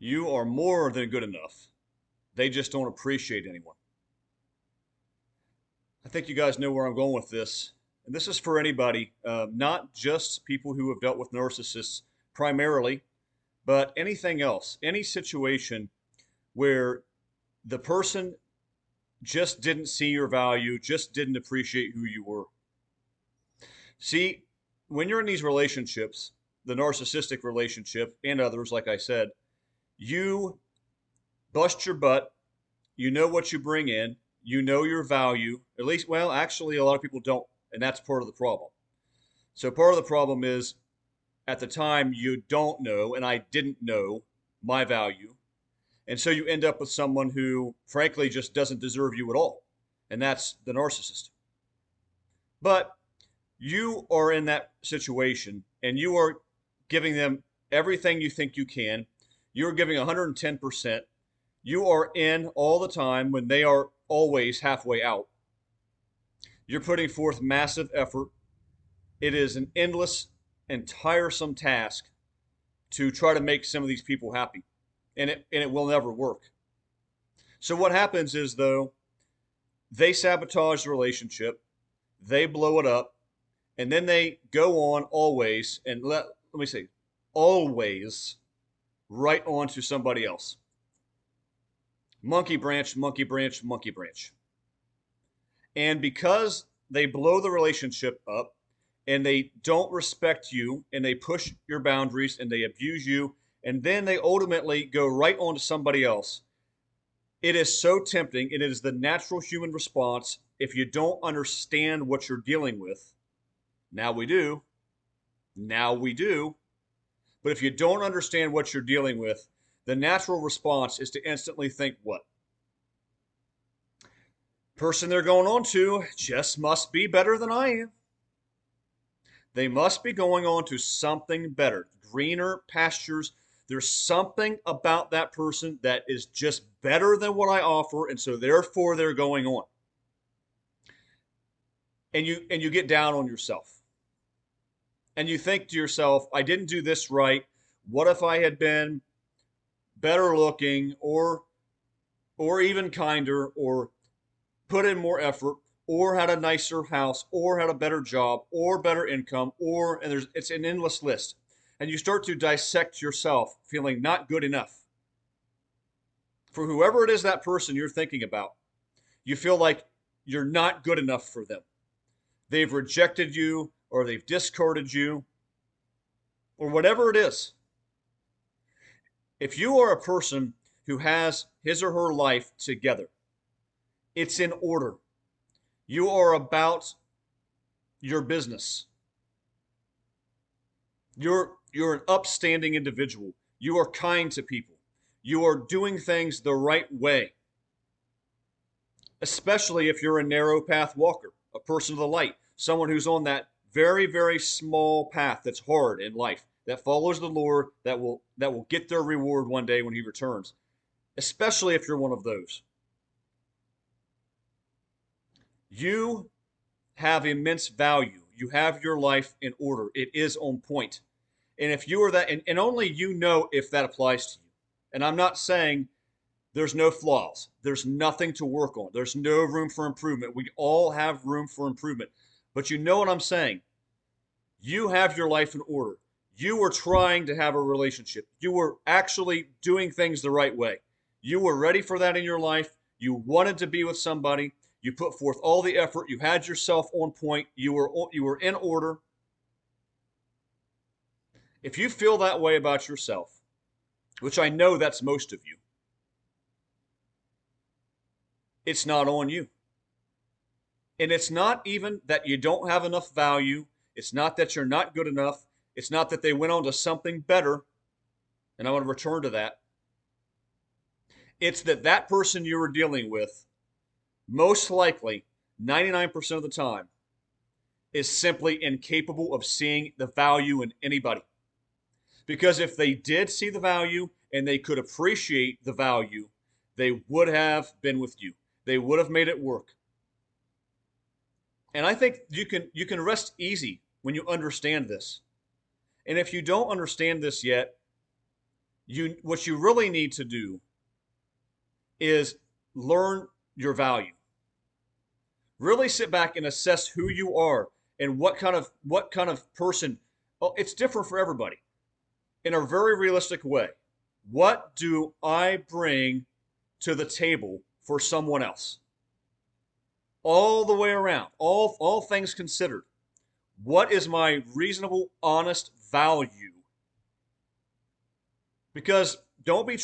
You are more than good enough. They just don't appreciate anyone. I think you guys know where I'm going with this. And this is for anybody, not just people who have dealt with narcissists primarily, but anything else, any situation where the person just didn't see your value, just didn't appreciate who you were. See, when you're in these relationships, the narcissistic relationship and others, like I said, you bust your butt. You know what you bring in. You know your value. At least, well, actually, a lot of people don't. And that's part of the problem. So, part of the problem is at the time you don't know, and I didn't know my value. And so you end up with someone who, frankly, just doesn't deserve you at all. And that's the narcissist. But you are in that situation and you are giving them everything you think you can. You're giving 110%. You are in all the time when they are always halfway out. You're putting forth massive effort. It is an endless and tiresome task to try to make some of these people happy. And it will never work. So what happens is though, they sabotage the relationship, they blow it up, and then they go on always and let me say always right on to somebody else. Monkey branch, monkey branch, monkey branch. And because they blow the relationship up and they don't respect you and they push your boundaries and they abuse you and then they ultimately go right on to somebody else, it is so tempting. It is the natural human response. If you don't understand what you're dealing with, now we do. Now we do. But if you don't understand what you're dealing with, the natural response is to instantly think what? Person they're going on to just must be better than I am. They must be going on to something better, greener pastures. There's something about that person that is just better than what I offer, and so therefore they're going on. And you get down on yourself. And you think to yourself, I didn't do this right. What if I had been better looking or even kinder or put in more effort or had a nicer house or had a better job or better income or and there's it's an endless list. And you start to dissect yourself feeling not good enough for whoever it is that person you're thinking about. You feel like you're not good enough for them. They've rejected you or they've discarded you or whatever it is. If you are a person who has his or her life together, it's in order. You are about your business. You're an upstanding individual. You are kind to people. You are doing things the right way. Especially if you're a narrow path walker, a person of the light, someone who's on that very, very small path that's hard in life, that follows the Lord, that will get their reward one day when he returns. Especially if you're one of those. You have immense value. You have your life in order. It is on point. And if you are that, and only you know if that applies to you. And I'm not saying there's no flaws. There's nothing to work on. There's no room for improvement. We all have room for improvement. But you know what I'm saying. You have your life in order. You were trying to have a relationship. You were actually doing things the right way. You were ready for that in your life. You wanted to be with somebody. You put forth all the effort. You had yourself on point. You were in order. If you feel that way about yourself, which I know that's most of you, it's not on you. And it's not even that you don't have enough value. It's not that you're not good enough. It's not that they went on to something better. And I want to return to that. It's that that person you were dealing with, most likely 99% of the time, is simply incapable of seeing the value in anybody. Because if they did see the value and they could appreciate the value, they would have been with you. They would have made it work. And I think you can rest easy when you understand this. And if you don't understand this yet, What you really need to do is learn your value. Really sit back and assess who you are and what kind of person. Oh, it's different for everybody in a very realistic way. What do I bring to the table for someone else? All the way around, all things considered. What is my reasonable, honest value? Because we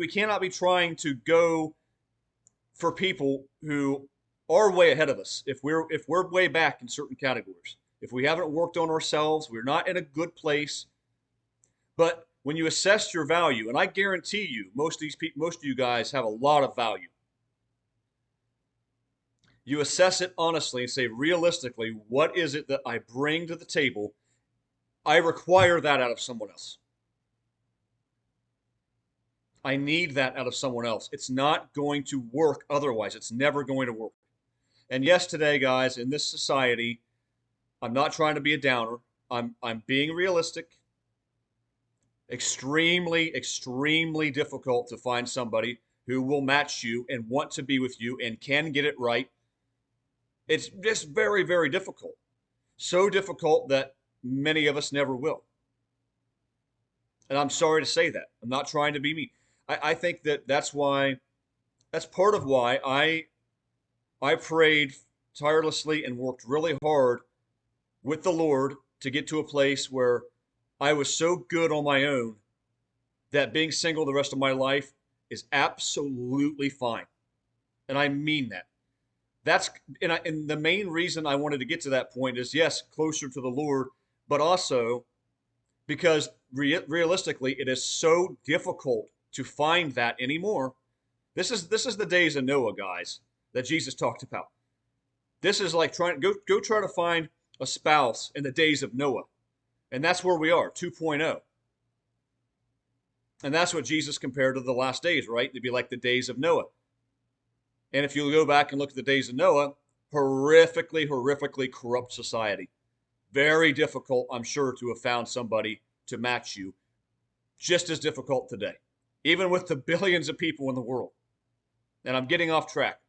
cannot be trying to go for people who are way ahead of us. If we're way back in certain categories, if we haven't worked on ourselves, we're not in a good place. But when you assess your value, and I guarantee you, most of you guys have a lot of value. You assess it honestly and say realistically, what is it that I bring to the table? I require that out of someone else. I need that out of someone else. It's not going to work otherwise. It's never going to work. And yes, today, guys, in this society, I'm not trying to be a downer. I'm being realistic. Extremely, extremely difficult to find somebody who will match you and want to be with you and can get it right. It's just very, very difficult. So difficult that many of us never will. And I'm sorry to say that. I'm not trying to be mean. I think that that's part of why I prayed tirelessly and worked really hard with the Lord to get to a place where I was so good on my own that being single the rest of my life is absolutely fine. And I mean that. And the main reason I wanted to get to that point is yes, closer to the Lord, but also because realistically, it is so difficult to find that anymore. This is the days of Noah, guys, that Jesus talked about. This is like go try to find a spouse in the days of Noah, and that's where we are, 2.0. And that's what Jesus compared to the last days, right? They'd be like the days of Noah. And if you go back and look at the days of Noah, horrifically, horrifically corrupt society. Very difficult, I'm sure, to have found somebody to match you. Just as difficult today, even with the billions of people in the world. And I'm getting off track.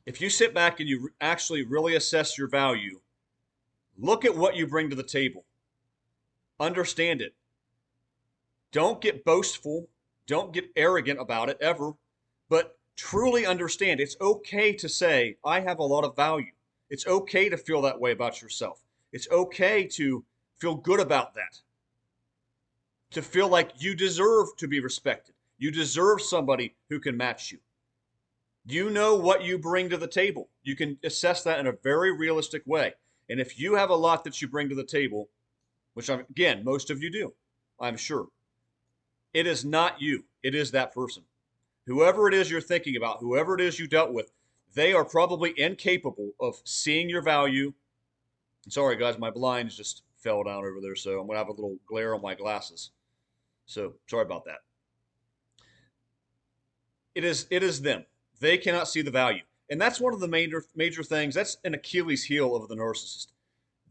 If you sit back and you actually really assess your value, look at what you bring to the table. Understand it. Don't get boastful. Don't get arrogant about it ever. But truly understand it's okay to say, I have a lot of value. It's okay to feel that way about yourself. It's okay to feel good about that. To feel like you deserve to be respected. You deserve somebody who can match you. You know what you bring to the table. You can assess that in a very realistic way. And if you have a lot that you bring to the table, which again, most of you do, I'm sure, it is not you. It is that person. Whoever it is you're thinking about, whoever it is you dealt with, they are probably incapable of seeing your value. Sorry, guys, my blinds just fell down over there, so I'm going to have a little glare on my glasses. So sorry about that. It is them. They cannot see the value. And that's one of the major things. That's an Achilles heel of the narcissist.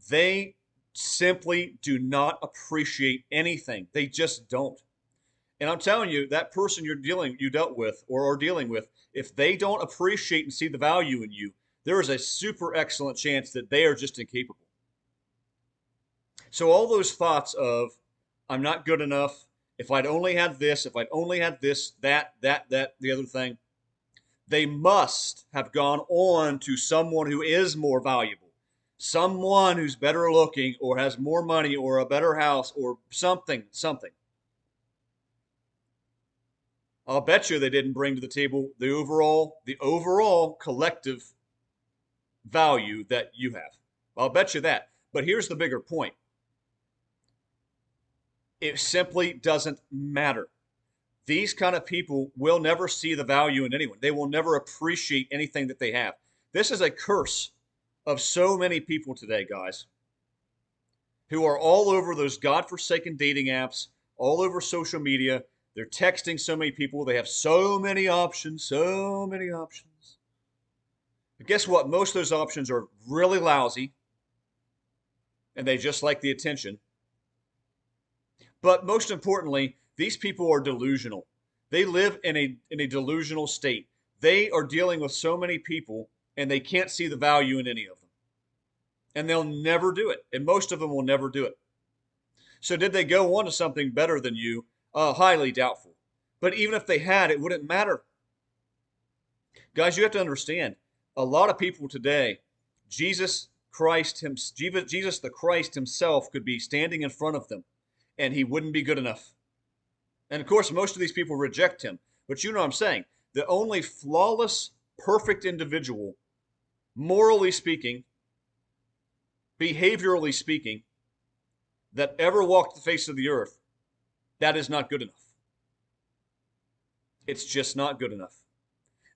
They simply do not appreciate anything. They just don't. And I'm telling you, that person you dealt with or are dealing with, if they don't appreciate and see the value in you, there is a super excellent chance that they are just incapable. So all those thoughts of, I'm not good enough, if I'd only had this, if I'd only had this, that, the other thing, they must have gone on to someone who is more valuable, someone who's better looking or has more money or a better house or something. I'll bet you they didn't bring to the table the overall collective value that you have. I'll bet you that. But here's the bigger point. It simply doesn't matter. These kind of people will never see the value in anyone. They will never appreciate anything that they have. This is a curse of so many people today, guys, who are all over those godforsaken dating apps, all over social media. They're texting so many people. They have so many options, so many options. But guess what? Most of those options are really lousy, and they just like the attention. But most importantly, these people are delusional. They live in a delusional state. They are dealing with so many people and they can't see the value in any of them. And they'll never do it. And most of them will never do it. So did they go on to something better than you? Highly doubtful. But even if they had, it wouldn't matter. Guys, you have to understand, a lot of people today, Jesus the Christ himself could be standing in front of them and he wouldn't be good enough. And of course, most of these people reject him. But you know what I'm saying. The only flawless, perfect individual, morally speaking, behaviorally speaking, that ever walked the face of the earth, that is not good enough. It's just not good enough.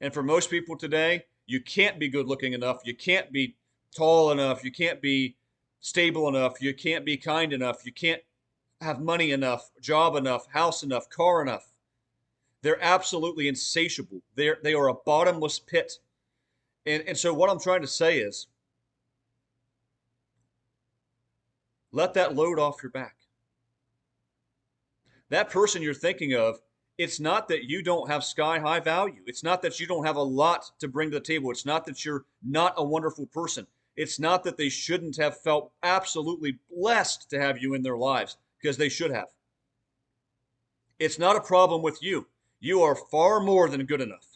And for most people today, you can't be good looking enough. You can't be tall enough. You can't be stable enough. You can't be kind enough. You can't have money enough, job enough, house enough, car enough. They're absolutely insatiable. They are a bottomless pit. And so what I'm trying to say is, let that load off your back. That person you're thinking of, it's not that you don't have sky high value. It's not that you don't have a lot to bring to the table. It's not that you're not a wonderful person. It's not that they shouldn't have felt absolutely blessed to have you in their lives, because they should have. It's not a problem with you. You are far more than good enough.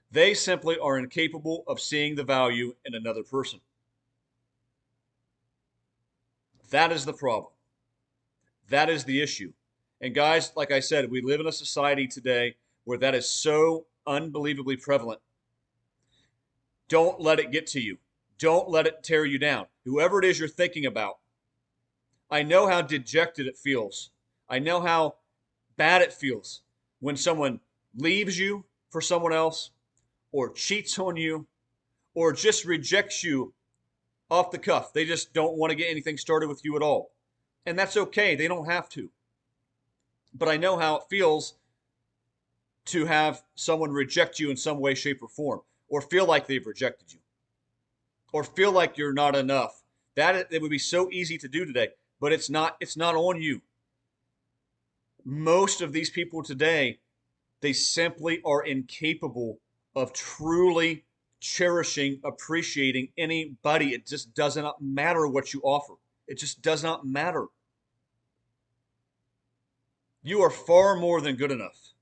They simply are incapable of seeing the value in another person. That is the problem. That is the issue. And guys, like I said, we live in a society today where that is so unbelievably prevalent. Don't let it get to you. Don't let it tear you down. Whoever it is you're thinking about, I know how dejected it feels. I know how bad it feels when someone leaves you for someone else, or cheats on you, or just rejects you off the cuff. They just don't want to get anything started with you at all. And that's okay. They don't have to. But I know how it feels to have someone reject you in some way, shape, or form, or feel like they've rejected you, or feel like you're not enough. That it would be so easy to do today, but it's not on you. Most of these people today, they simply are incapable of truly cherishing, appreciating anybody. It just does not matter what you offer. It just does not matter. You are far more than good enough.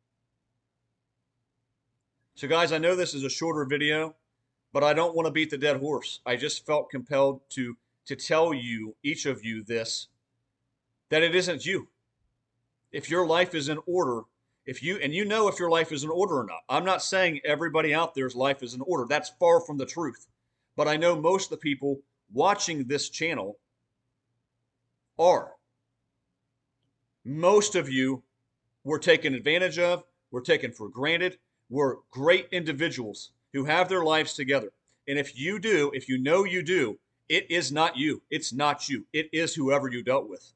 So guys, I know this is a shorter video, but I don't want to beat the dead horse. I just felt compelled to tell you, each of you, this, that it isn't you. If your life is in order, if you know if your life is in order or not. I'm not saying everybody out there's life is in order. That's far from the truth. But I know most of the people watching this channel are. Most of you were taken advantage of, were taken for granted, were great individuals who have their lives together. And if you know you do, it is not you. It's not you. It is whoever you dealt with.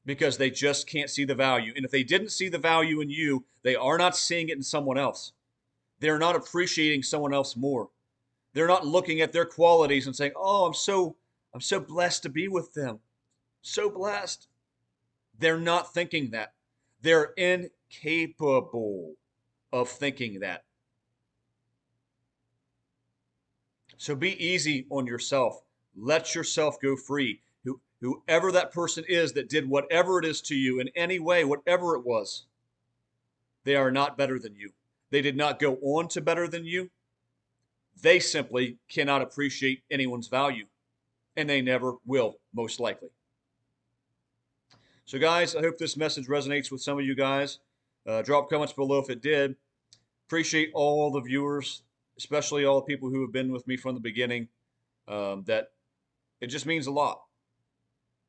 Because they just can't see the value. And if they didn't see the value in you, they are not seeing it in someone else. They're not appreciating someone else more. They're not looking at their qualities and saying, "Oh, I'm so blessed to be with them. So blessed." They're not thinking that. They're incapable of thinking that. So be easy on yourself. Let yourself go free. Whoever that person is that did whatever it is to you in any way, whatever it was, they are not better than you. They did not go on to better than you. They simply cannot appreciate anyone's value, and they never will, most likely. So guys, I hope this message resonates with some of you guys. Drop comments below if it did. Appreciate all the viewers, especially all the people who have been with me from the beginning. That it just means a lot.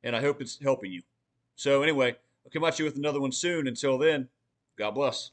And I hope it's helping you. So anyway, I'll come at you with another one soon. Until then, God bless.